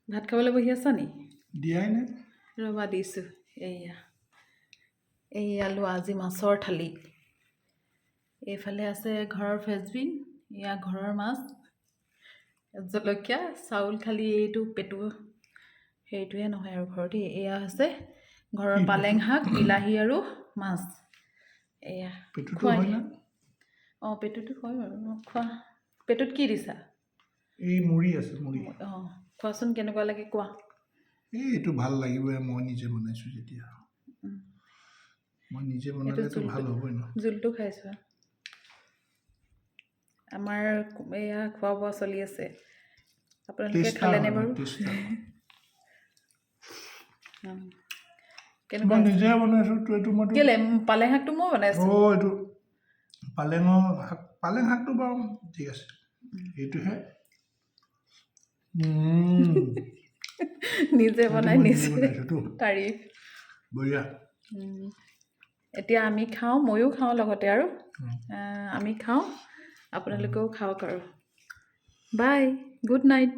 ভাত খাবলৈ বহি আছা নি? দিয়াই নাই। ৰ'বা দিছোঁ। এয়া লোৱা আজি মাছৰ থালি। এইফালে আছে ঘৰৰ ফ্ৰেঞ্চবিন, এয়া ঘৰৰ মাছ, জলকীয়া, চাউল খালি এইটো পেটু সেইটোৱে নহয় আৰু ঘৰতে। এয়া হৈছে ঘৰৰ কি পালেং পেটু? শাক, বিলাহী আৰু মাছ। এয়া পেটুটো খোৱা হয় দিয়া। না? পেটুটো হয় বাৰু। খোৱা। পেটুত কি দিছা? এই মুড়ি আছে, মুড়ি। খোৱাচোন কেনেকুৱা লাগে কোৱা। এইটো ভাল লাগিবই, মই নিজে বনাইছোঁ যেতিয়া। মই নিজে এইটো বনালেতো ভাল হ'বই ন। জোলটো খাইছোঁ। আমাৰ এয়া খোৱা বোৱা চলি আছে। আপোনালোকে টেষ্টাৰ খালেনে হয় মই বাৰু? টেষ্টাৰ। কেনেকুৱা মই হৈছে? নিজে বনাইছোঁ তো এইটো মইতো। কেলে পালেং শাকটো মই বনাইছোঁ। এইটো পালেঙৰ শাক, পালেং শাকটো বাৰু ঠিক আছে। এইটোহে। নিজে এইটো বনাই মই নিজে নিজে বনাইছোঁতো। তাৰিফ। বঢ়িয়া। এতিয়া আমি খাওঁ, ময়ো খাওঁ লগতে আৰু আমি খাওঁ, আপোনালোকেও খাওক আৰু। বাই, গুড নাইট।